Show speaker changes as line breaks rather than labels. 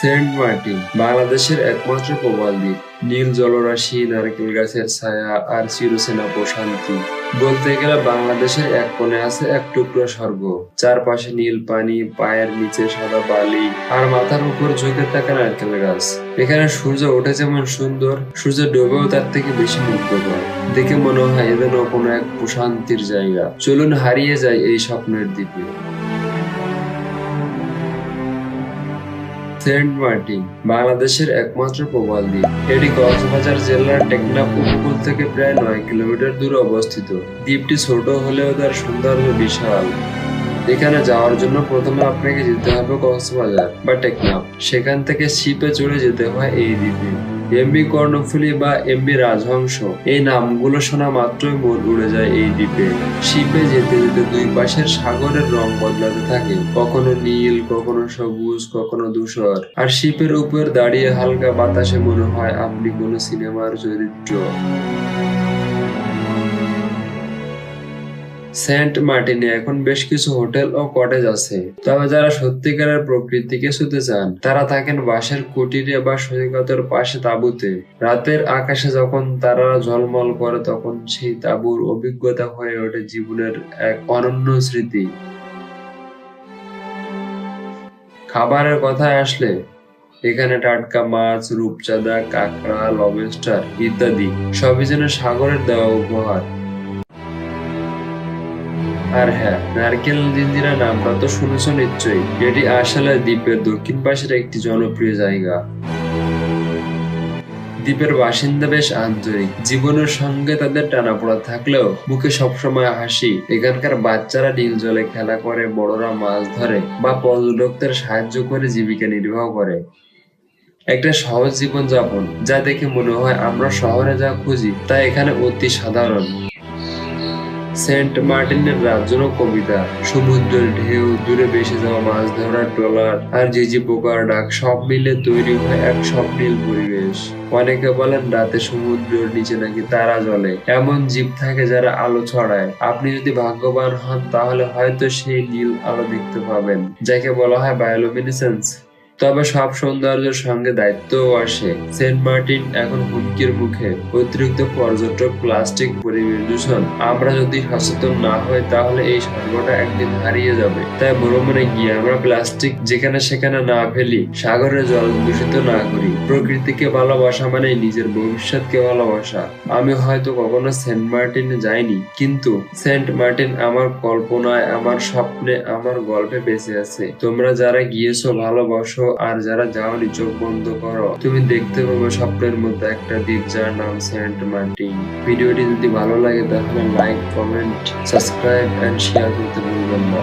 Saint Martin বাংলাদেশের একমাত্র প্রবাল দ্বীপ। নীল জলরাশি, নারকেল গাছের ছায়া আর চিরচেনা প্রশান্তি। বলতে গেলে বাংলাদেশের এক কোণে আছে এক টুকরো স্বর্গ। চারপাশে নীল পানি, পায়ের নিচে সাদা বালি, আর মাথার উপর ঝুঁকে থাকা নারকেল গাছ। এখানে সূর্য ওঠে যেমন সুন্দর, সূর্য ডুবেও তার থেকে বেশি মুগ্ধকর। দেখে মনে হয় এ যেন কোনো এক প্রশান্তির জায়গা। চলুন হারিয়ে যায় এই স্বপ্নের দ্বীপে। সেন্ট মার্টিন বাংলাদেশের একমাত্র প্রবাল দ্বীপ। এটি কক্সবাজার জেলার টেকনাফ উপকূল থেকে প্রায় 9 কিলোমিটার দূরে অবস্থিত। দ্বীপটি ছোট হলেও তার সৌন্দর্য বিশাল। এখানে যাওয়ার জন্য প্রথমে আপনাকে যেতে হবে কক্সবাজার বা টেকনাফ। সেখান থেকে শিপে চড়ে যেতে হয় এই দ্বীপে। এমবি কর্ণফুলী বা এমবি রাজহংস, এই নামগুলো শোনা মাত্রই মন উড়ে যায় এই দ্বীপে। শিপে যেতে যেতে দুই পাশের সাগরের রং বদলাতে থাকে, কখনো নীল, কখনো সবুজ, কখনো ধূসর। আর শিপের উপর দাঁড়িয়ে হালকা বাতাসে মনে হয় আপনি কোনো সিনেমার চরিত্র। সেন্ট মার্টিনে এখন বেশ কিছু হোটেল ও কটেজ আছে, তবে যারা সত্যিকারের প্রকৃতিকে ছুঁতে চান তারা থাকেন বাঁশের কুটিরে বা সৈকতের পাশে তাঁবুতে। রাতের আকাশে যখন তারারা ঝলমল করে তখন সেই তাঁবুর অভিজ্ঞতা হয়ে ওঠে জীবনের এক অনন্য স্মৃতি। খাবারের কথায় আসলে এখানে টাটকা মাছ, রূপচাঁদা, কাঁকড়া, লবস্টার ইত্যাদি সবই যেন সাগরের দেওয়া উপহার। আর হ্যাঁ, নারকেল জিঞ্জিরা নামটা তো শুনেছ নিশ্চয়ই। এটি আসলে দ্বীপের দক্ষিণ পাশের একটি জনপ্রিয় জায়গা। দ্বীপের বাসিন্দা বেশ আন্তরিক, জীবনের সঙ্গে তাদের টানাপোড়া থাকলেও মুখে সবসময় হাসি। এখানকার বাচ্চারা নীল জলে খেলা করে, বড়রা মাছ ধরে বা পর্যটকদের সাহায্য করে জীবিকা নির্বাহ করে। একটা সহজ জীবন যাপন, যা দেখে মনে হয় আমরা শহরে যা খুঁজি তা এখানে অতি সাধারণ। সেন্ট মার্টিনের রাত যেন কবিতা। সমুদ্রের ঢেউ, দূরে ভেসে যাওয়া মাছ ধরার ট্রলার আর ঝিঝি পোকার ডাক সব মিলে তৈরি হয় এক স্বপ্নীল পরিবেশ। অনেকে বলেন রাতে সমুদ্রের নিচে নাকি তারা জ্বলে, এমন জীব থাকে যারা আলো ছড়ায়। আপনি যদি ভাগ্যবান হন তাহলে হয়তো সেই নীল আলো দেখতে পাবেন, যাকে বলা হয় বায়োলুমিনেসেন্স। তবে সব সৌন্দর্যের সঙ্গে দায়িত্বও আসে। সেন্ট মার্টিন এখন হুমকির মুখে। অতিরিক্ত পর্যটক, প্লাস্টিক, পরিবেশ দূষণ। আমরা যদি সচেতন না হই তাহলে এই স্বর্গটা একদিন হারিয়ে যাবে। তাই ভ্রমণে গিয়ে আমরা প্লাস্টিক যেখানে সেখানে না ফেলি, সাগরের জল দূষিত না করি। প্রকৃতিকে ভালোবাসা মানে নিজের ভবিষ্যৎকে ভালোবাসা। আমি হয়তো কখনো সেন্ট মার্টিনে যাইনি, কিন্তু সেন্ট মার্টিন আমার কল্পনায়, আমার স্বপ্নে, আমার গল্পে বেঁচে আছে। তোমরা যারা গিয়েছো ভালোবাসো, আর যারা যাওনি চোখ বন্ধ করো। তুমি দেখতে পাবে স্বপ্নের মধ্যে একটা দ্বীপ যার নাম সেন্ট মার্টিন। ভিডিওটি যদি ভালো লাগে তাহলে like, comment, subscribe and share করতে ভুলবেন না।